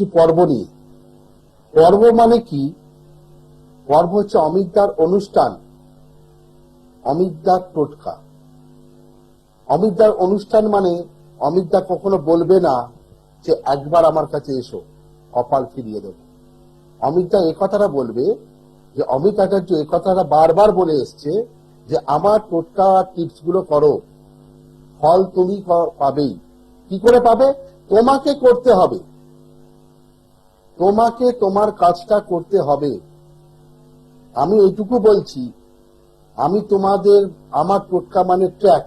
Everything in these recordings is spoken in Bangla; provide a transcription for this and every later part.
একটি পর্ব নিয়ে। পর্ব মানে কি? পর্ব হচ্ছে অমিতদার অনুষ্ঠান, অমিতদার টোটকা। অমিতদার অনুষ্ঠান মানে অমিতদা কখনো বলবে না যে একবার আমার কাছে এসো, কপাল ফিরিয়ে দেব। অমিতদা এ কথাটা বলবে যে অমিত আচার্য এ কথাটা বারবার বলে এসছে যে আমার টোটকা টিপস গুলো করো, ফল তুমি পাবেই। কি করে পাবে? তোমাকে করতে হবে, তোমাকে তোমার কাজটা করতে হবে। আমি এইটুকু বলছি, আমি তোমাদের, আমার টোটকা মানে ট্র্যাক।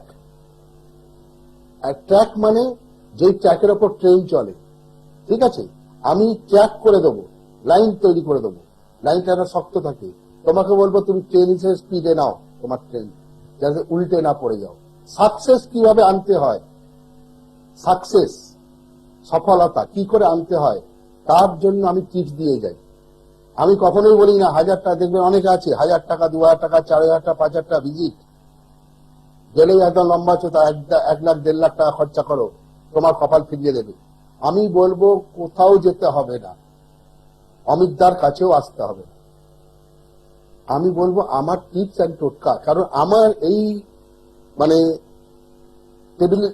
ট্র্যাক মানে যে ট্র্যাকের ওপর ট্রেন চলে, ঠিক আছে? আমি ট্র্যাক করে দেবো, লাইন তৈরি করে দেবো, লাইনটা শক্ত থাকে। তোমাকে বলবো তুমি ট্রেন হিসেবে স্পিডে নাও তোমার ট্রেন, যাতে উল্টে না পড়ে যাও। সাকসেস কিভাবে আনতে হয়, সাকসেস সফলতা কি করে আনতে হয়, তার জন্য আমি টিপস দিয়ে যাই। আমি কখনোই বলি না 1000 টাকা, দেখবেন অনেকে আছে 1000 টাকা, 2000 টাকা, 4000 টাকা, 5000 টাকা ভিজিট, গেলেই একদম লম্বা চোতা 1 লাখ 1.5 লাখ টাকা খরচা করো, তোমার কপাল ফিরিয়ে দেবে। আমি বলবো কোথাও যেতে হবে না, অমিতদার কাছেও আসতে হবে না। আমি বলবো আমার টিপস অ্যান্ড টোটকা, কারণ আমার এই মানে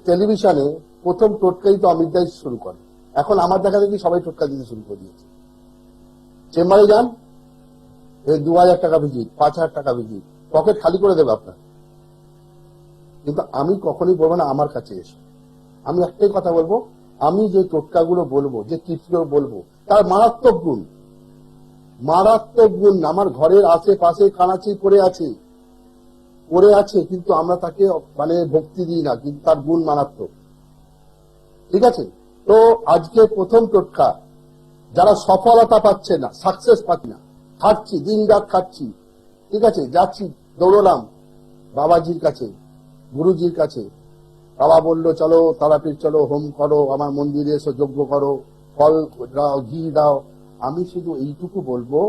টেলিভিশনে প্রথম টোটকাই তো অমিতদাই শুরু করে। এখন আমার দেখা দেখি সবাই টোটকা দিতে শুরু করে দিয়েছে। চেম্বারে যান, 2000 টাকা ভিজিট, 5000 টাকা ভিজিট, পকেট খালি করে দেবে আপনার। কিন্তু আমি কখনোই বলবো না আমার কাছে এসে। আমি একটাই কথা বলবো, আমি যে টোটকাগুলো বলবো, যে টিপসগুলো বলবো, তার মারাত্মক গুণ, মারাত্মক গুণ আমার ঘরের আশেপাশে কানাচি পড়ে আছে, কিন্তু আমরা তাকে মানে ভক্তি দিই না, কিন্তু তার গুণ মারাত্মক। ঠিক আছে? তো আজকে প্রথম টোটকা, যারা সফলতা পাচ্ছে না, সাকসেস পাচ্ছি না, খাচ্ছি, দিন রাত খাচ্ছি, ঠিক আছে, যাচ্ছি, দৌড়লাম বাবাজির কাছে, গুরুজির কাছে, বাবা বললো চলো তারাপীঠ চলো, হোম করো, আমার মন্দিরে এসো, যজ্ঞ করো, ফল দাও, ঘি দাও। আমি শুধু এইটুকু বলবো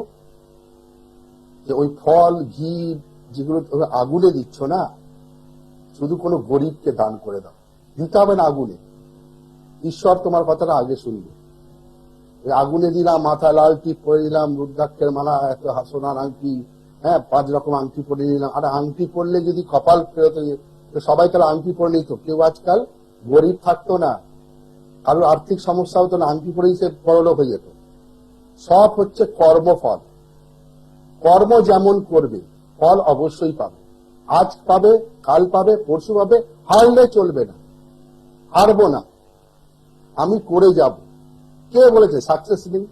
যে ওই ফল ঘি যেগুলো আগুনে দিচ্ছ না, শুধু কোনো গরিবকে দান করে দাও, দিতে হবে না আগুনে। ঈশ্বর তোমার কথাটা আগে শুনবে। আগুনে দিলাম, মাথায় লাল টিপ পরে দিলাম, রুদ্রাক্ষের মালা, এত সোনার আংটি, 5 রকম আংটি পরে নিলাম। আর আংটি পরলে যদি কপাল ফেরত, সবাই তাহলে আংটি পরে নিত, কেউ আজকাল গরিব থাকতো না, কারোর আর্থিক সমস্যা হতো না, আংটি পরেই সে বড়লোক হয়ে যেত। সব হচ্ছে কর্মফল। কর্ম যেমন করবে ফল অবশ্যই পাবে, আজ পাবে, কাল পাবে, পরশু পাবে। হারলে চলবে না, হারবো না, আমি করে যাব। কে বলেছে সাকসেস নেই?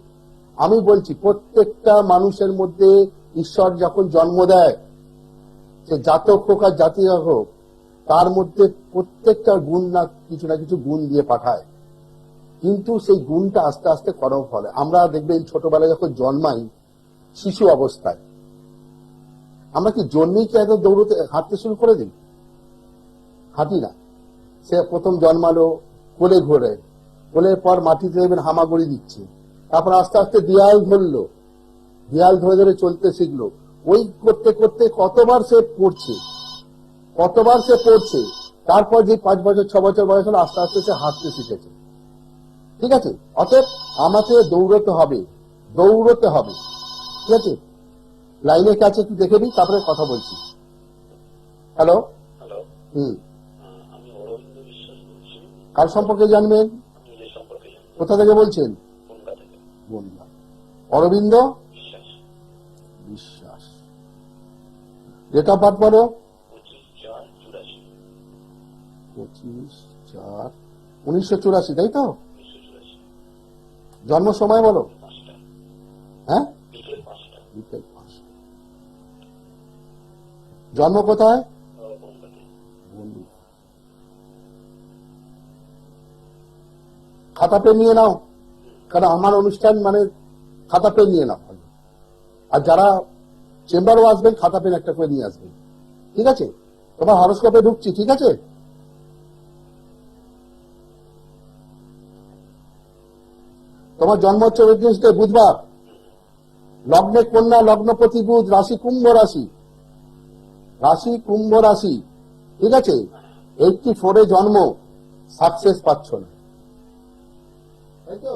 আমি বলছি প্রত্যেকটা মানুষের মধ্যে ঈশ্বর যখন জন্ম দেয়, সে জাতক হোক আর জাতি হোক, তার মধ্যে প্রত্যেকটা গুণ না কিছু গুণ দিয়ে পাঠায়, কিন্তু সেই গুণটা আস্তে আস্তে কর্ম ফলে। আমরা দেখবেন ছোটবেলায় যখন জন্মাই, শিশু অবস্থায় আমরা কি জন্মেই কি একদম দৌড়তে হাঁটতে শুরু করে দিই? হাঁটি না। সে প্রথম জন্মালো, কোলে ঘোরে, কোলের পর মাটিতে দেখবেন হামাগুড়ি দিচ্ছে, তারপর আস্তে আস্তে দেয়াল ধরলো, দেয়াল ধরে ধরে চলতে শিখলো। ওই করতে করতে কতবার সে পড়ছে, তারপর যে 5 বছর 6 বছর বয়স হলো, আস্তে আস্তে সে হাঁটতে শিখেছে। ঠিক আছে? অতএব আমাকে দৌড়তে হবে, ঠিক আছে? লাইনের কাছে একটু দেখে নিই, তারপরে কথা বলছি। হ্যালো, কার সম্পর্কে জানবেন? কোথা থেকে বলছেন? অরবিন্দ বিশ্বাস। ডেট অফ বার্থ বলো। 25/4/1984, তাই তো? জন্ম সময় বলো। হ্যাঁ, বিকেল 5টা। জন্ম কোথায়? খাতা পেন নিয়ে নাও, কারণ আমার অনুষ্ঠান মানে খাতা পেন নিয়ে নাও। আর যারা চেম্বারও আসবেন, খাতা পেন একটা করে নিয়ে আসবেন, ঠিক আছে? তোমার হরোস্কোপে ঢুকছি, ঠিক আছে? তোমার জন্ম হচ্ছে বুধবার, লগ্নে কন্যা, লগ্নপতি বুধ, রাশি কুম্ভ রাশি, ঠিক আছে? 84 জন্ম, সাকসেস পাচ্ছ না, তাই তো?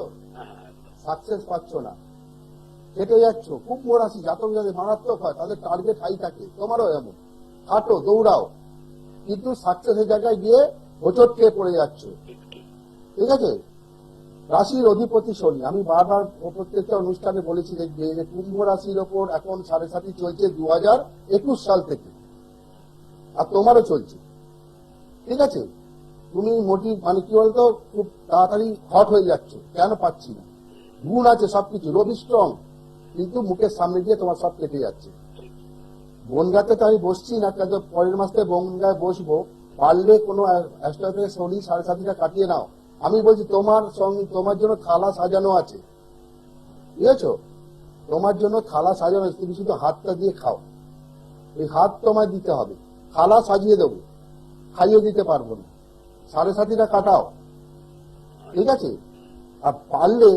সাকসেস পাচ্ছ না, কেটে যাচ্ছ। কুম্ভ রাশি জাতক যাদের মারাত্মক হয় তাদের টার্গেট হাই থাকে, তোমারও এমন, খাটো দৌড়াও কিন্তু সাকসেসের জায়গায় গিয়ে হোঁচট খেয়ে পড়ে যাচ্ছ। ঠিক আছে, রাশির অধিপতি শনি। আমি বারবার প্রত্যেকটা অনুষ্ঠানে বলেছি দেখবে যে কুম্ভ রাশির ওপর এখন 7.5 চলছে 2021 সাল থেকে, আর তোমারও চলছে। ঠিক আছে, তুমি মোটিভ মানে কি বলতো খুব তাড়াতাড়ি হট হয়ে যাচ্ছ, কেন পাচ্ছি না, গুণ আছে সবকিছু, রবি স্ট্রং, কিন্তু মুখের সামনে গিয়ে তোমার সব কেটে যাচ্ছে। বনগাতে তো আমি বসছি না, কিন্তু পরের মাসে বনগায় বসবো, পারলে কোনো অ্যাস্ট্রোলজার শনি 7.5টা কাটিয়ে নাও। আমি বলছি তোমার সঙ্গে তোমার জন্য থালা সাজানো আছে, বুঝেছো, তোমার জন্য থালা সাজানো আছে, তুমি শুধু হাতটা দিয়ে খাও, এই হাত তোমায় দিতে হবে, থালা সাজিয়ে দেবো, খাইয়ে দিতে পারবো না, 7.5টা কাটাও। ঠিক আছে, আর পারলে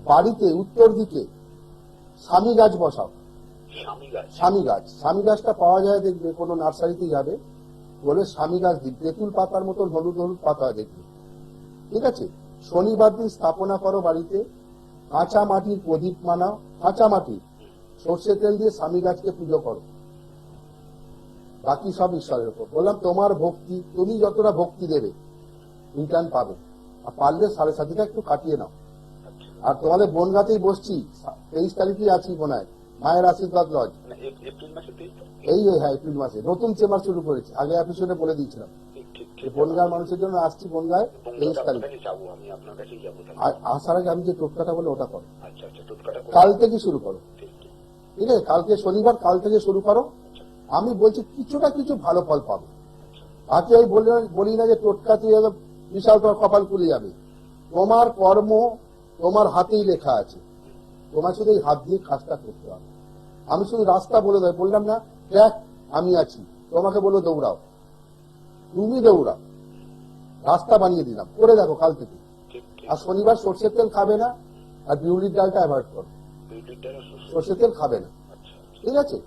বাড়িতে উত্তর দিকে স্বামী গাছ বসাও। স্বামী গাছটা পাওয়া যায় দেখবে, কোনো নার্সারিতে যাবে, বলে স্বামী গাছ দিন, তেঁতুল পাতার মতন হলুদ হলুদ পাতা দেখবে। ঠিক আছে, শনিবার দিন স্থাপনা করো বাড়িতে, কাঁচা মাটির প্রদীপ বানাও, কাঁচা মাটি সর্ষে তেল দিয়ে স্বামী গাছকে পুজো করো, বাকি সব ঈশ্বরের উপর। বললাম তোমার ভক্তি, তুমি যতটা ভক্তি দেবে রিটার্ন পাবে। আর পারলে 7.5টা একটু কাটিয়ে নাও। আর তোমাদের বনগাতেই বসছি, 23 তারিখে আছি বোনায়, মায়ের আশীর্বাদ লজ, এই হ্যাঁ এপ্রিল মাসে নতুন চেম্বার শুরু করেছে, আগে এপিসোডে বলে দিয়েছিলাম। বনগাঁর মানুষের জন্য আসছি, বনগায় 23 তারিখ। আর আসার আগে আমি যে টোটকাটা বলে ওটা করো, কাল থেকে শুরু করো। ঠিক আছে, কালকে শনিবার, কাল থেকে শুরু করো। আমি বলছি কিছু না কিছু ভালো ফল পাবে। আজকে আমি বলি না যে টোটকা তুই বিশাল তোমার কপাল খুলে যাবে, তোমার কর্ম তোমার হাতেই লেখা আছে, তোমার শুধু এই হাত দিয়ে কাজটা করতে হবে। আমি শুধু রাস্তা বলে দেয়, বললাম না দেখ আমি আছি, তোমাকে বললো দৌড়াও, তুমি দৌড়াও, রাস্তা বানিয়ে দিলাম, করে দেখো কাল থেকে। আর শনিবার সর্ষের তেল খাবে না, আর বিউলির ডালটা অ্যাভয়েড করো, সর্ষের তেল খাবে না। ঠিক আছে,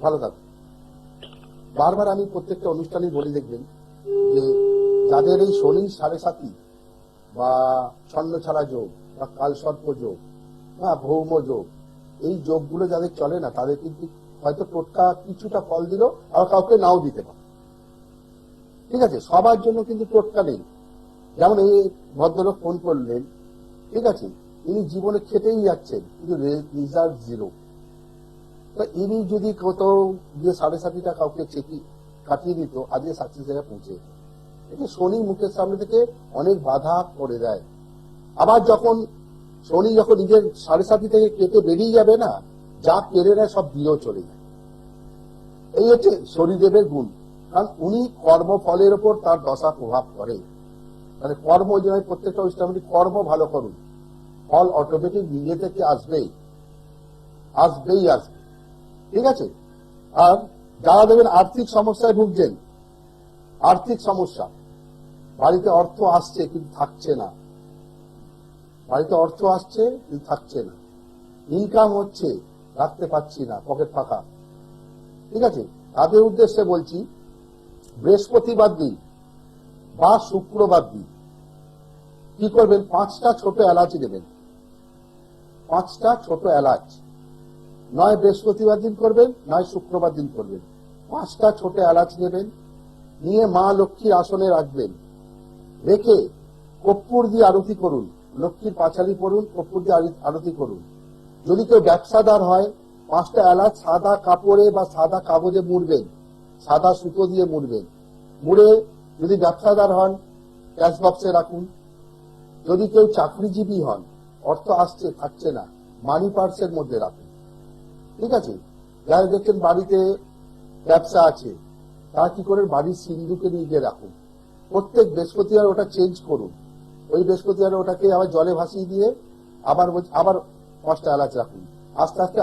ভালো থাকো। বারবার আমি প্রত্যেকটা অনুষ্ঠানে বলি দেখবেন যে যাদের এই শনি 7.5 বা ছন্ন ছাড়া যোগ বা কালসর্প যোগ বা ভৌম যোগ, এই যোগগুলো যাদের চলে না তাদের কিন্তু হয়তো টোটকা কিছুটা ফল দিল, আর কাউকে নাও দিতে পারে। ঠিক আছে, সবার জন্য কিন্তু টোটকা নেই। যেমন এই ভদ্রলোক ফোন করলেন, ঠিক আছে, ইনি জীবনে খেটেই যাচ্ছেন কিন্তু রেজাল্ট 0। ইনি যদি কোথাও গিয়ে 7.5টা কাউকে কাটিয়ে দিত, আজকে সাকসেস জায়গায় পৌঁছে। এটা শনি মুখের সামনে থেকে অনেক বাধা করে দেয়। আবার যখন শনি যখন নিজের 7.5 থেকে কেটে বেরিয়ে যাবে না, যা কেড়ে নেয় সব দিয়েও চলে যায়। এই হচ্ছে শনিদেবের গুণ, কারণ উনি কর্মফলের ওপর তার দশা প্রভাব করে। মানে কর্ম যে প্রত্যেকটা অনুষ্ঠানে কর্ম ভালো করুন, ফল অটোমেটিক নিজে থেকে আসবেই আসবে। ঠিক আছে, আর যারা দেখবেন আর্থিক সমস্যায় ভুগছেন, আর্থিক সমস্যা, বাড়িতে অর্থ আসছে কিন্তু থাকছে না, বাড়িতে অর্থ আসছে কিন্তু থাকছে না, ইনকাম হচ্ছে রাখতে পারছি না, পকেট ফাঁকা। ঠিক আছে, তাদের উদ্দেশ্যে বলছি বৃহস্পতিবার দিন বা শুক্রবার দিন কি করবেন, 5টা ছোট এলাচ নেবেন, 5টা ছোট এলাচ, নয় বৃহস্পতিবার দিন করবেন নয় শুক্রবার দিন করবেন। 5টা ছোট এলাচ নেবেন, নিয়ে মা লক্ষ্মীর আসনে রাখবেন, রেখে কর্পূর দিয়ে আরতি করুন, লক্ষ্মীর পাঁচালি পড়ুন, কর্পূর দিয়ে আরতি করুন। যদি কেউ ব্যবসাদার হয়, 5টা এলাচ সাদা কাপড়ে বা সাদা কাগজে মুড়বেন, সাদা সুতো দিয়ে মুড়বেন, মুড়ে যদি ব্যবসাদার হন ক্যাশ বক্সে রাখুন। যদি কেউ চাকরিজীবী হন, অর্থ আসছে থাকছে না, মানি পার্সের মধ্যে রাখুন। ঠিক আছে, যারা দেখছেন বাড়িতে ব্যবসা আছে তারা কি করেন, বাড়ির সিন্ধুকে নিয়ে গিয়ে রাখুন। প্রত্যেক বৃহস্পতিবার ওটা চেঞ্জ করুন, ওই বৃহস্পতিবার ওটাকে আবার জলে ভাসিয়ে দিয়ে আবার 5টা এলাচ রাখুন। আস্তে আস্তে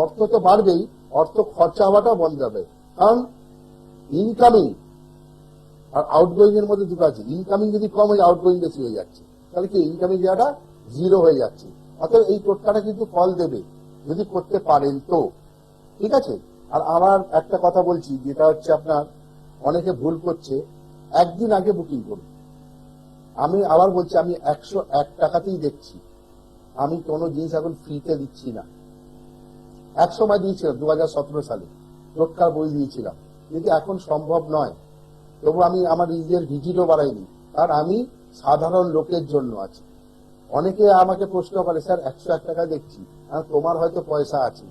অর্থ তো বাড়বেই, অর্থ খরচা হওয়াটাও বন্ধ হবে। কারণ ইনকামিং আর আউটগোয়িং এর মধ্যে দুটো আছে, ইনকামিং যদি কম হয় আউটগোয়িং বেশি হয়ে যাচ্ছে, তাহলে কি ইনকামিং জায়গাটা 0 হয়ে যাচ্ছে। অর্থাৎ এই টোটকাটা কিন্তু ফল দেবে যদি করতে পারেন তো। ঠিক আছে, আর আবার একটা কথা বলছি, যেটা হচ্ছে আপনার অনেকে ভুল করছে, একদিন আগে বুকিং করুন। আমি আবার বলছি, আমি 101 টাকাতেই দেখছি, আমি কোনো জিনিস এখন ফ্রিতে দিচ্ছি না। এক সময় দিয়েছিলাম 2017 সালে টোটকার বই দিয়েছিলাম, কিন্তু এখন সম্ভব নয়। তবু আমি আমার নিজের ভিজিটও বাড়াইনি, আর আমি সাধারণ লোকের জন্য আছি। অনেকে আমাকে প্রশ্ন করে, স্যার 101 টাকা দেখছি, তোমার হয়তো পয়সা আছে,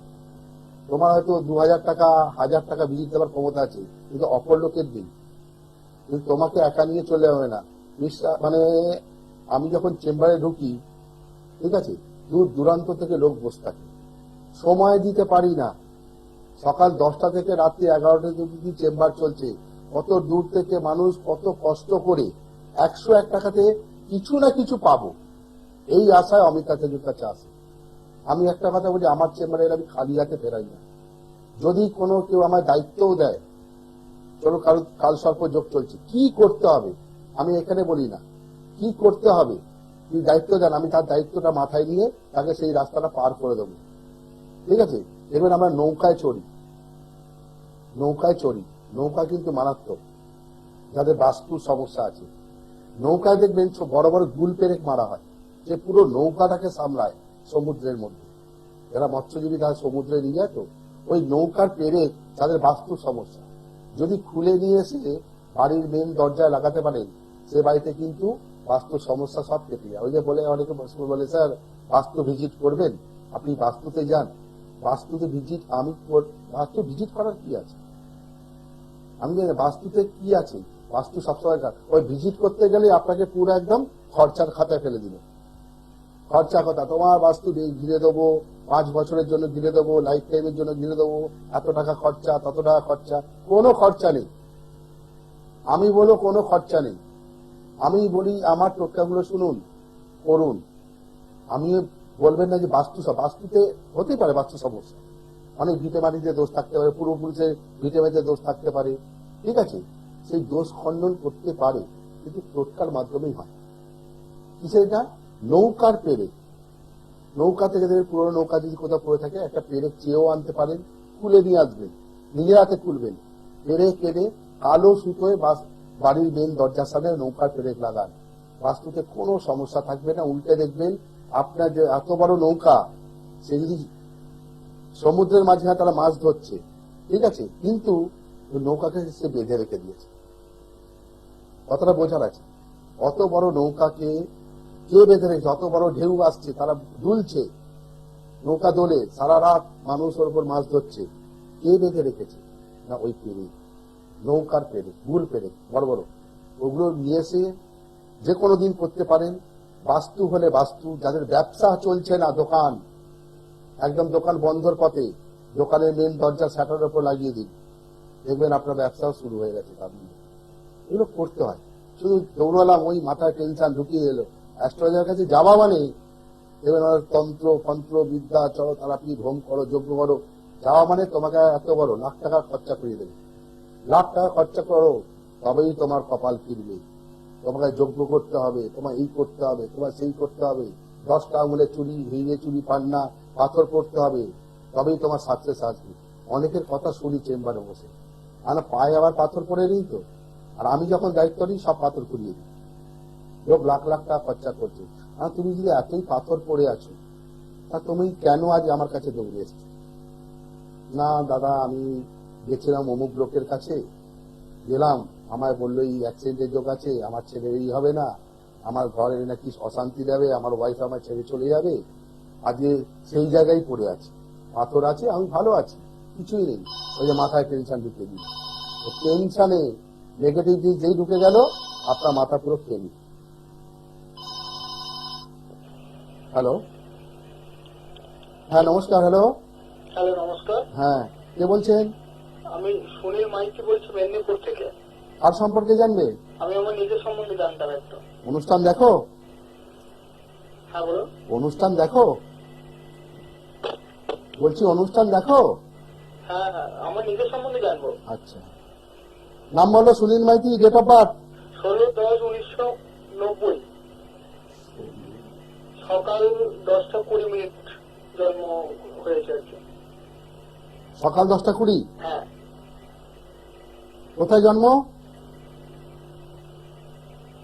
তোমার হয়তো 2000 টাকা 1000 টাকা ভিজিট দেওয়ার ক্ষমতা আছে, কিন্তু অপর লোকের নেই। কিন্তু তোমাকে একা নিয়ে চলে হবে না। মানে আমি যখন চেম্বারে ঢুকি, ঠিক আছে, দূর দূরান্ত থেকে লোক বসে থাকে, সময় দিতে পারি না। সকাল 10টা থেকে রাত্রি 11টা অবধি চেম্বার চলছে। কত দূর থেকে মানুষ কত কষ্ট করে 101 টাকাতে কিছু না কিছু পাবো, এই আশায় অমিতা তেজুর কাছে আসে। আমি একটা কথা বলি, আমার চেম্বারে আমি খালি হাতে ফেরাই না। যদি কোনো কেউ আমার দায়িত্বও দেয়, চলো কাল সর্প যোগ চলছে, কি করতে হবে আমি এখানে বলি না, কি করতে হবে কি দায়িত্ব দেন, আমি তার দায়িত্বটা মাথায় নিয়ে তাকে সেই রাস্তাটা পার করে দেবো। ঠিক আছে, এবার আমরা নৌকায় চড়ি, নৌকা কিন্তু মারাত্মক। যাদের বাস্তুর সমস্যা আছে, নৌকায় দেখবেন বড় বড় গুল পেরেক মারা হয়, যে পুরো নৌকাটাকে সামলায় সমুদ্রের মধ্যে। যারা মৎস্যজীবী তারা সমুদ্রে নিয়ে যায়, তো ওই নৌকার পেরেক যাদের বাস্তুর সমস্যা যদি খুলে নিয়ে এসে বাড়ির মেন দরজায় লাগাতে পারেন, সে বাড়িতে কিন্তু বাস্তু সমস্যা সব কেটে যায়। ওই যে বলে অনেকে বলে, স্যার বাস্তু ভিজিট করবেন, আপনি বাস্তুতে যান। বাস্তুতে ভিজিট বাস্তু ভিজিট করার কি আছে? আমি জানি বাস্তুতে কি আছে। বাস্তু সবসময় ওই ভিজিট করতে গেলে আপনাকে পুরো একদম খরচার খাতায় ফেলে দিল। খরচা কথা, তোমার বাস্তু ঘিরে দেবো, 5 বছরের জন্য ঘিরে দেবো, লাইফ টাইমের জন্য ঘিরে দেবো, এত টাকা খরচা, তত টাকা খরচা। কোনো খরচা নেই, আমি বলো কোনো খরচা নেই। আমি বলি আমার টোটকাগুলো শুনুন, করুন। আমি বলবেন না যে বাস্তুতে হতেই পারে বাস্তু সমস্যা, অনেক ভিটে মাটিতে দোষ থাকতে পারে, পূর্বপুরুষের ভিটে মাটিতে দোষ থাকতে পারে, ঠিক আছে, সেই দোষ খণ্ডন করতে পারে, কিন্তু টোটকার মাধ্যমেই হয়। কিসের এটা? নৌকার পেরেক। নৌকা থেকে পুরোনো নৌকা যদি কোথাও পড়ে থাকে, একটা পেরেক চেয়েও আনতে পারেন, খুলে নিয়ে আসবেন, নিজের হাতে খুলবেন, পেরেক এনে কালো সুতোয় বাড়ির মেন দরজার সামনে নৌকার পেরেক লাগান। বাস্তুতে কোনো সমস্যা থাকবে না। উল্টে দেখবেন আপনার যে এত বড় নৌকা, সে যদি সমুদ্রের মাঝখানে তারা মাছ ধরছে, ঠিক আছে, কিন্তু নৌকাকে সে বেঁধে রেখে দিয়েছে। কতটা বোঝার আছে? অত বড় নৌকাকে কে বেঁধে রেখেছে? অত বড় ঢেউ আসছে, তারা দুলছে, নৌকা দোলে, সারা রাত মানুষ ওর উপর মাছ ধরছে, কে বেঁধে রেখেছে? না ওই পেরেক, নৌকার পেরেক, গুল পেরেক বড় বড়, ওগুলো নিয়ে এসে যে কোনো দিন করতে পারেন। বাস্তু হলে বাস্তু, যাদের ব্যবসা চলছে না, দোকান একদম দোকান বন্ধর পথে, দোকানের মেন দরজা শাটারের উপর লাগিয়ে দিন, দেখবেন আপনার ব্যবসাও শুরু হয়ে গেছে। এগুলো করতে হয়। শুধু দৌড়ালাম, ওই মাথায় টেনশন ঢুকিয়ে এলো, অ্যাস্ট্রোলজার কাছে যাওয়া মানে এবার তন্ত্র ফন্ত্র বিদ্যা, চলো থেরাপি, ভ্রম করো, যজ্ঞ করো, যাওয়া মানে তোমাকে এত বড় লাখ টাকা খরচা করিয়ে দেবে। লাখ টাকা খরচা করো, তবেই তোমার কপাল ফিরবে। তোমাকে যজ্ঞ করতে হবে, তোমার এই করতে হবে, তোমার সেই করতে হবে, 10টা আঙুলে চুরি, হিরে চুরি, পান্না, পাথর পড়তে হবে, তবেই তোমার সাকসেস আসবে। অনেকের কথা শুনি চেম্বারে বসে, আর পায়ে আবার পাথর পড়ে নেই তো, আর আমি যখন দায়িত্ব নিই সব পাথর খুলিয়ে দিই। লোক লাখ লাখ টাকা খরচা করছে, আর তুমি যদি এতই পাথর পড়ে আছো, তা তুমি কেন আজ আমার কাছে দৌড়ে এসছো? না দাদা, আমি গেছিলাম অমুক লোকের কাছে, গেলাম, আমায় বললো এই অ্যাক্সিডেন্টের যোগ আছে, আমার ছেলে এই হবে না, আমার ঘরে নাকি অশান্তি দেবে, আমার ওয়াইফ আমার ছেড়ে চলে যাবে, আজকে সেই জায়গায় পড়ে আছে, পাথর আছে, আমি ভালো আছি, কিছুই নেই। ওই যে মাথায় টেনশন ঢুকে দিই, টেনশনে নেগেটিভ দিক যেই ঢুকে গেল, আপনার মাথা পুরো খেয়ে নিই। হ্যালো, হ্যাঁ নমস্কার। হ্যালো, হ্যালো নমস্কার। হ্যাঁ কে বলছেন? আমি সুনীল মাইতি বলছি, মেদিনীপুর থেকে। আর সম্পর্কে জানবে? আমি আমার নিজের সম্বন্ধে জানতাম একটু। অনুষ্ঠান দেখো? হ্যাঁ বলুন। অনুষ্ঠান দেখো বলছি, অনুষ্ঠান দেখো? হ্যাঁ হ্যাঁ, আমার নিজের সম্বন্ধে জানবো। আচ্ছা, নাম বলো। Sunil Maiti, date of birth? 16/10/1990, সকাল 10টা 20 জন্ম হয়েছে আর কি। সকাল 10টা 20? হ্যাঁ। কোথায় জন্ম?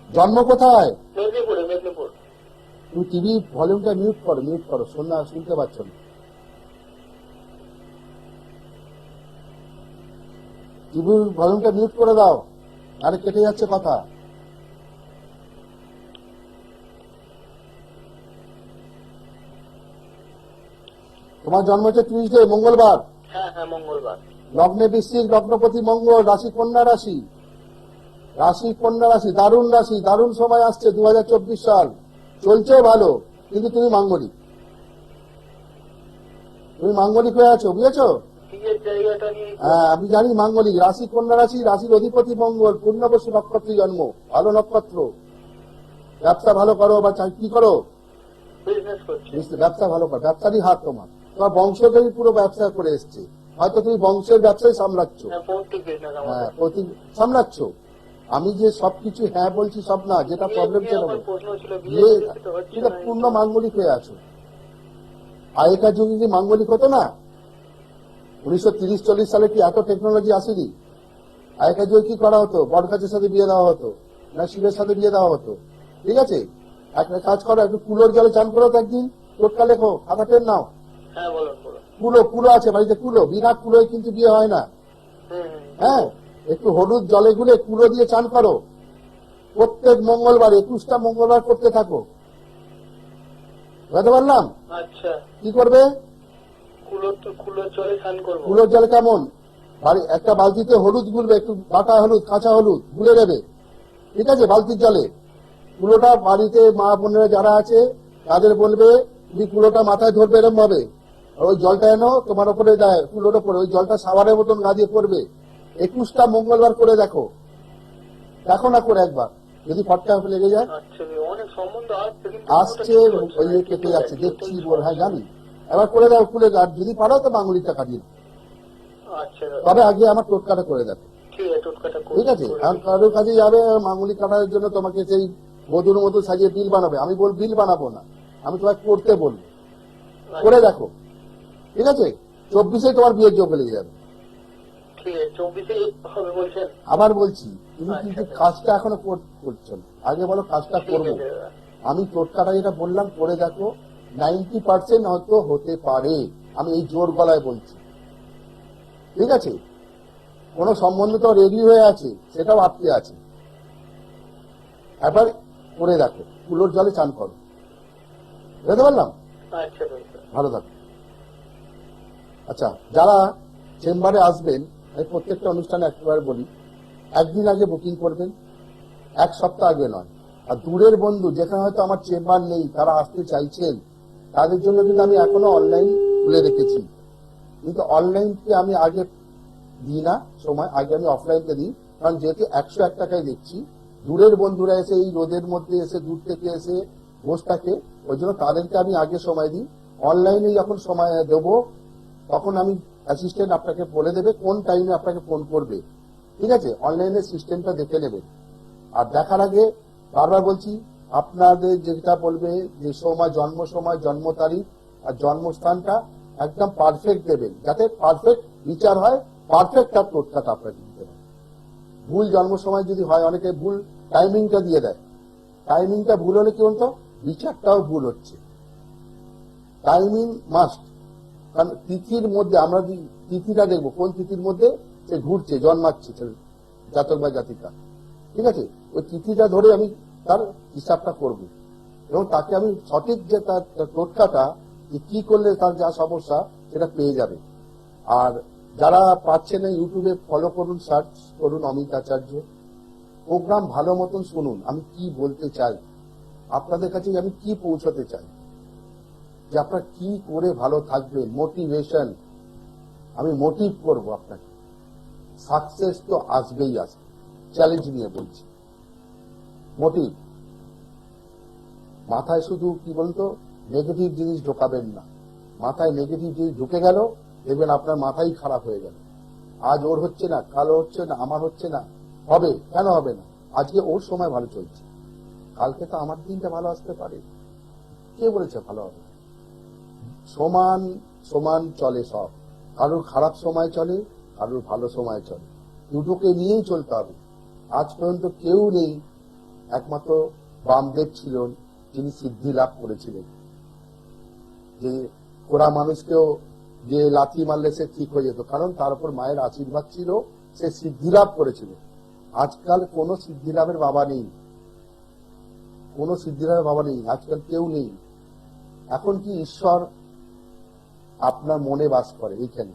জন্ম কোথায়? মেদিনীপুরে। মেদিনীপুর। তুমি টিভি ভলিউমটা মিউট করো শুনতে পাচ্ছ না। টিভির ভলিউমটা মিউট করে দাও, আরে কেটে যাচ্ছে কথা। তোমার জন্ম হচ্ছে টিউসডে, মঙ্গলবার। হ্যাঁ হ্যাঁ, মঙ্গলবার। লগ্নে বৃশ্চিক, লগ্নপতি মঙ্গল, রাশি কন্যা রাশি। রাশি কন্যা রাশি, দারুণ সময় আসছে 2024 সাল। চলছে ভালো, কিন্তু তুমি মাঙ্গলিক হয়ে আছো, বুঝেছো? বিয়ের জায়গাটা নিয়ে হ্যাঁ, আমি জানি মাঙ্গলিক। রাশি কন্যা রাশি, রাশির অধিপতি মঙ্গল, পূর্ণবসু নক্ষত্রে জন্ম, ভালো নক্ষত্র। ব্যবসা ভালো করো বা চাকরি করো, বিজনেস করছে। ব্যবসা ভালো করো, ব্যবসারই হাত তোমার বংশধরই পুরো ব্যবসা করে এসছে। হয়তো তুমি বংশের ব্যবসায় সামলাচ্ছ, হ্যাঁ, পৌত্রিক বিজনেস হ্যাঁ আমাদের। সামলাচ্ছ। আমি যে সবকিছু হ্যাঁ বলছি সব না, যেটা প্রবলেম বিয়ে সেটা আমার বলছি। প্রশ্ন ছিল, বিয়ে তো হচ্ছে সেটা না। পূর্ণ মাঙ্গলিক হয়ে আছো। আগেকার যুগে কি মাঙ্গলিক হতো না? 1930-40 সালে কি এত টেকনোলজি আসেনি? আগেকার যুগে কি করা হতো? বটগাছের সাথে বিয়ে দেওয়া হতো, না শিবের সাথে বিয়ে দেওয়া হতো? ঠিক আছে, একটা কাজ করো, একটু কুলোর জলে চান করো তো একদিন, টোটকা লেখো, খাতা পেন নাও। হ্যাঁ, বলুন বলুন। কুলো আছে বাড়িতে, বিনা কুলোয় কিন্তু বিয়ে হয় না। হুম। হ্যাঁ, একটু হলুদ জলে গুলে কুলো দিয়ে চান করো প্রত্যেক মঙ্গলবার, 21টা মঙ্গলবার করতে থাকো। বুঝতে পারলাম? আচ্ছা, কি করবে? কুলোর জলে স্নান করবো। কুলোর জল কেমন? একটা বালতিতে হলুদ গুলবে, একটু বাটা হলুদ, কাঁচা হলুদ গুলে নেবে, ঠিক আছে, বালতির জলে। কুলোটা বাড়িতে মা বোনেরা যারা আছে তাদের বলবে, তুমি কুলোটা মাথায় ধরবে এরম ভাবে, আর ওই জলটা এনো তোমার উপরে দেয়, কুলোর উপরে ওই জলটা সাবারের মতন গাদিয়ে পড়বে। 21টা মঙ্গলবার করে দেখো না, করে একবার, যদি ফটকা লেগে যায়। আচ্ছা, অনেক সম্বন্ধ আসছে, ওই কেটে যাচ্ছে, দেখছি বল, হ্যাঁ জানি। এবার করে দাও, খুলে দাও, আর যদি পারো তো মাঙ্গলিকটা কাটিয়ে দাও। আচ্ছা, তবে আগে আমার টোটকাটা করে দেখো, ঠিক আছে? আর কারোর কাছে যাবে মাঙ্গলিক কাটার জন্য, তোমাকে সেই বধুর মতো সাজিয়ে বিল বানাবে। আমি বিল বানাবো না, আমি তোমাকে করতে বলবো, করে দেখো, ঠিক আছে? 24-এ তোমার বিয়ের যোগ লেগে যাবে। ঠিক আছে, 24-এ হবে বলছেন? আবার বলছি, তুমি আচ্ছা, কিন্তু আচ্ছা। কাজটা এখনো করছো না, আগে বলো কাজটা ঠিক করবো। আছে। আমি টোটকাটা যেটা বললাম করে দেখো, 90% হয়তো হতে পারে, আমি এই জোর গলায় বলছি, ঠিক আছে? কোন সম্বন্ধ তো রেডি হয়ে আছে, সেটাও আটকে আছে। একবার করে দেখো, কুলোর জলে চান করো। বুঝতে পারলাম? আচ্ছা, বলছেন। ভালো থাকো। আচ্ছা, যারা চেম্বারে আসবেন, আমি প্রত্যেকটা অনুষ্ঠানে একবার বলি, একদিন আগে বুকিং করবেন, এক সপ্তাহ আগে নয়। আর দূরের বন্ধু যেখানে হয়তো আমার চেম্বার নেই, তারা আসতে চাইছেন, তাদের জন্য কিন্তু আমি এখনো অনলাইন খুলে রেখেছি। কিন্তু অনলাইনকে আমি আগে দিই না সময়, আগে আমি অফলাইনকে দিই। কারণ যেহেতু 101 টাকায় দিচ্ছি, দূরের বন্ধুরা এসে এই রোদের মধ্যে এসে দূর থেকে এসে বসে থাকে, ওই জন্য তাদেরকে আমি আগে সময় দিই। অনলাইনে যখন সময় দেবো, তখন আমি অ্যাসিস্ট্যান্ট আপনাকে বলে দেবে কোন টাইমে আপনাকে ফোন করবে, ঠিক আছে? অনলাইনে সিস্টেমটা দেখে নেবেন। আর দেখার আগে বারবার বলছি, আপনাদের যেটা বলবে যে সময়, জন্ম তারিখ আর জন্মস্থানটা একদম পারফেক্ট দেবেন, যাতে পারফেক্ট বিচার হয়, পারফেক্ট তার টোটকাটা আপনাকে দিতে হবে। ভুল জন্ম সময় যদি হয়, অনেকে ভুল টাইমিংটা দিয়ে দেয়, টাইমিংটা ভুল হলে কি বলতো, বিচারটাও ভুল হচ্ছে। টাইমিং মাস্ট, কারণ তিথির মধ্যে আমরা তিথিটা দেখবো, কোন তিথির মধ্যে সে ঘুরছে, জন্মাচ্ছে জাতক বা জাতিকা, ঠিক আছে? ওই তিথিটা ধরে আমি তার হিসাবটা করব, এবং তাকে আমি সঠিক যে তার টোটকাটা, যে কি করলে তার যা সমস্যা সেটা পেয়ে যাবে। আর যারা পাচ্ছেন না, ইউটিউবে ফলো করুন, সার্চ করুন অমিত আচার্য, প্রোগ্রাম ভালো মতন শুনুন, আমি কি বলতে চাই আপনাদের কাছে, আমি কি পৌঁছতে চাই, যে আপনারা কি করে ভালো থাকবেন, মোটিভেশন, আমি মোটিভ করব আপনাকে। সাকসেস তো আসবেই আসবে, চ্যালেঞ্জ নিয়ে বলছি। মোটিভ, মাথায় শুধু কি বলতো নেগেটিভ জিনিস ঢোকাবেন না। মাথায় নেগেটিভ জিনিস ঢুকে গেল, দেখবেন আপনার মাথাই খারাপ হয়ে গেল। আজ ওর হচ্ছে না, কাল হচ্ছে না, আমার হচ্ছে না, হবে কেন হবে না? আজকে ওর সময় ভালো চলছে, কালকে তো আমার দিনটা ভালো আসতে পারে, কে বলেছে ভালো হবে? সমান সমান চলে সব, কারোর খারাপ সময় চলে, কারোর ভালো সময় চলে, দুটোকে নিয়েই চলতে হবে। আজ পর্যন্ত কেউ নেই, একমাত্র বামদেব ছিলেন, যিনি সিদ্ধি লাভ করেছিলেন, যে ওরা মানুষকেও যে লাথি মারলে সে ঠিক হয়ে যেত, কারণ তার উপর মায়ের আশীর্বাদ ছিল, সে সিদ্ধি লাভ করেছিল। আজকাল কোন সিদ্ধি লাভের বাবা নেই, কোন সিদ্ধি লাভের বাবা নেই, আজকাল কেউ নেই। এখন কি ঈশ্বর আপনার মনে বাস করে এইখানে?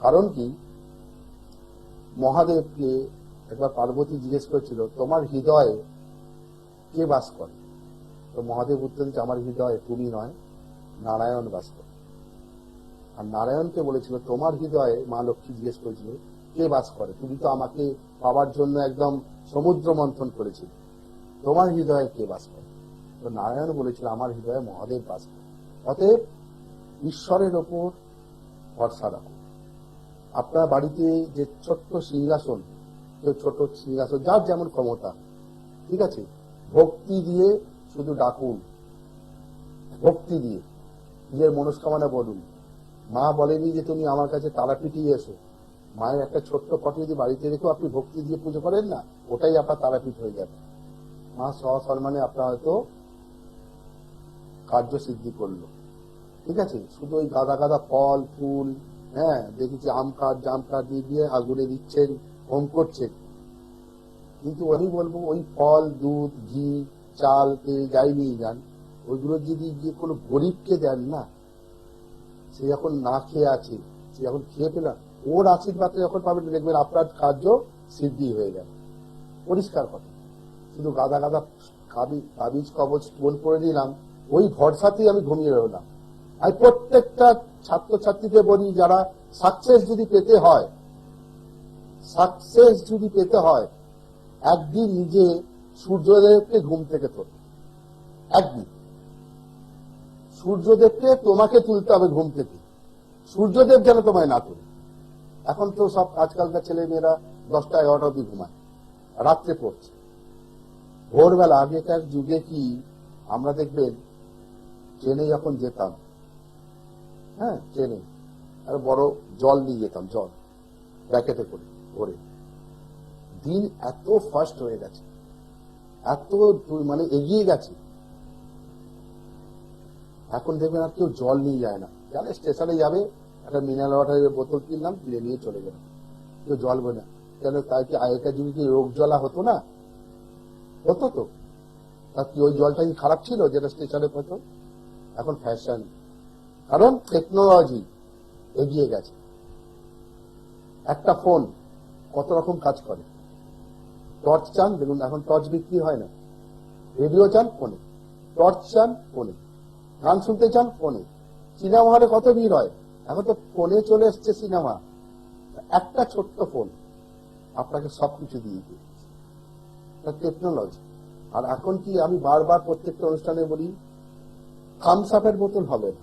কারণ কি, মহাদেবকে একবার পার্বতী জিজ্ঞেস করেছিল, তোমার হৃদয়ে কে বাস করে? তো মহাদেব উত্তর দিচ্ছে, আমার হৃদয়ে তুমি নয়, নারায়ণ বাস করে। আর নারায়ণকে বলেছিল, তোমার হৃদয়ে, মা লক্ষ্মী জিজ্ঞেস করেছিল, কে বাস করে? তুমি তো আমাকে পাওয়ার জন্য একদম সমুদ্র মন্থন করেছিল, তোমার হৃদয়ে কে বাস করে? তো নারায়ণ বলেছিল, আমার হৃদয়ে মহাদেব বাস করে। অতএব ঈশ্বরের ওপর ভরসা রাখুন। আপনার বাড়িতে যে ছোট্ট সিংহাসন, ছোট সিংহাসন, যার যেমন ক্ষমতা, ঠিক আছে, ভক্তি দিয়ে শুধু ডাকুন, ভক্তি দিয়ে নিজের মনস্কামনা বলুন। মা বলেনি যে তুমি আমার কাছে তারাপীঠে এসো। মায়ের একটা ছোট্ট ফটো যদি বাড়িতে রেখে আপনি ভক্তি দিয়ে পুজো করেন না, ওটাই আপনার তারাপীঠ হয়ে যাবে। মা সসম্মানে আপনার হয়তো কার্য সিদ্ধি করলো। ঠিক আছে, শুধু ওই গাদা গাদা ফল ফুল, হ্যাঁ দেখেছি আম কাঠ জাম কাঠ দিয়ে আগুনে দিচ্ছেন, হোম করছেন, কিন্তু আমি বলবো ওই ফল দুধ ঘি চাল তেল যাই নিয়ে যান, ওইগুলো যদি গিয়ে কোনো গরিবকে দেন না, সে যখন না খেয়ে আছে, সে যখন খেয়ে পেলাম, ওর আশীর্বাদ যখন পাবেন, দেখবেন আপনার কার্য সিদ্ধি হয়ে গেল। পরিষ্কার কথা। শুধু গাদা গাদা কাবিজ কবচ টোল করে দিলাম, ওই ভরসাতেই আমি ঘুমিয়ে রইলাম। আমি প্রত্যেকটা ছাত্রছাত্রীকে বলি, যারা সাকসেস যদি পেতে হয়, সাকসেস যদি পেতে হয়, একদিন নিজে সূর্যদেবকে ঘুম থেকে তোল। একদিন সূর্যদেবকে তোমাকে তুলতে হবে ঘুম থেকে, সূর্যদেব যেন তোমায় না তোলে। এখন তো সব আজকালকার ছেলে মেয়েরা 10টা 11টা অব্দি ঘুমায়, রাত্রে পড়ছে। ভোরবেলা আগেকার যুগে কি আমরা দেখবেন ট্রেনে যখন যেতাম, হ্যাঁ ট্রেনে আর বড় জল নিয়ে যেতাম, জল প্যাকেটে করে ভরে। দিন এত ফাস্ট হয়ে গেছে, এত মানে এগিয়ে গেছে, এখন দেখবেন আর কেউ জল নিয়ে যায় না। জানে স্টেশনে যাবে, একটা মিনারেল ওয়াটারের বোতল কিনলাম, কিনে নিয়ে চলে গেল, কেউ জল বোঝে না। কেন? তাই কি আগেকার যুগে কি রোগ জ্বালা হতো না? হতো তো। তার কি ওই জলটা কি খারাপ ছিল যেটা স্টেশনে পেতো? এখন ফ্যাশন, কারণ টেকনোলজি এগিয়ে গেছে। একটা ফোন কত রকম কাজ করে। টর্চ চান, দেখুন এখন টর্চ বিক্রি হয় না। রেডিও চান ফোনে, টর্চ চান ফোনে, গান শুনতে চান ফোনে, সিনেমা হলে কত ভিড় হয়, এখন তো ফোনে চলে এসছে সিনেমা। একটা ছোট্ট ফোন আপনাকে সবকিছু দিয়ে দিচ্ছে, টেকনোলজি। আর এখন কি আমি বারবার প্রত্যেকটা অনুষ্ঠানে বলি, থামস আপের বোতল হবে না।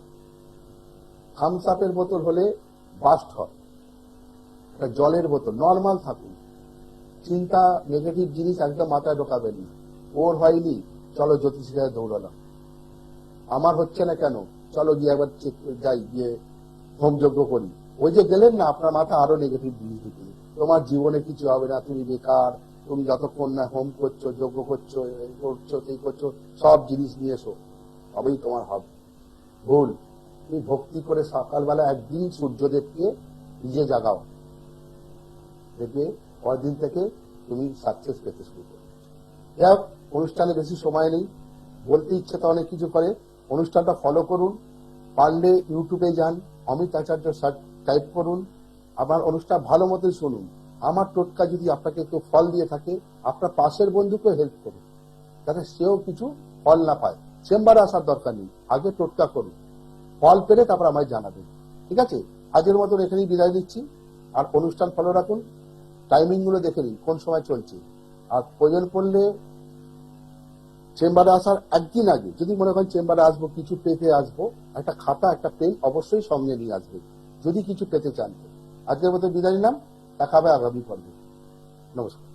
থামস আপের বোতল হলে বাস্ট হয়, একটা জলের বোতল নর্মাল থাকুন। চিন্তা নেগেটিভ জিনিস একদম মাথায় ঢোকাবেন না। ওর হয়নি, চলো জ্যোতিষীর কাছে দৌড়ালাম। আমার হচ্ছে না কেন, চলো গিয়ে একবার চেক যাই, গিয়ে হোমযজ্ঞ করি। ওই যে গেলেন না, আপনার মাথা আরো নেগেটিভ জিনিস ঢুকে, তোমার জীবনে কিছু হবে না, তুমি বেকার, তুমি যতক্ষণ না হোম করছো, যজ্ঞ করছো, এই করছো সেই করছো, সব জিনিস নিয়ে এসো, তবেই তোমার হবে। ভুল। তুমি ভক্তি করে সকালবেলা একদিন সূর্যদেবকে নিজে জাগাও, দেখবে পরের দিন থেকে তুমি সাকসেস পেতে শুরু করো। যাই হোক, অনুষ্ঠানে বেশি সময় নেই, বলতে ইচ্ছে তো অনেক কিছু করে। অনুষ্ঠানটা ফলো করুন, পারলে ইউটিউবে যান, অমিত আচার্য টাইপ করুন, আমার অনুষ্ঠান ভালো মতোই শুনুন। আমার টোটকা যদি আপনাকে একটু ফল দিয়ে থাকে, আপনার পাশের বন্ধুকে হেল্প করুন, যাতে সেও কিছু ফল না পায়। চেম্বারে আসার দরকার নেই, আগে টোটকা করুন, ফল পেলে তারপর আমায় জানাবেন। ঠিক আছে, আজকের মতন এখানেই বিদায় দিচ্ছি। আর অনুষ্ঠান ফলো রাখুন, টাইমিং গুলো দেখে নিন কোন সময় চলছে। আর প্রয়োজন পড়লে চেম্বারে আসার একদিন আগে যদি মনে করেন চেম্বারে আসবো, কিছু পেতে আসবো, একটা খাতা একটা পেন অবশ্যই সঙ্গে নিয়ে আসবে যদি কিছু পেতে চান। আজকের মতো বিদায় নিলাম, দেখা হবে আগামী পর্বে। নমস্কার।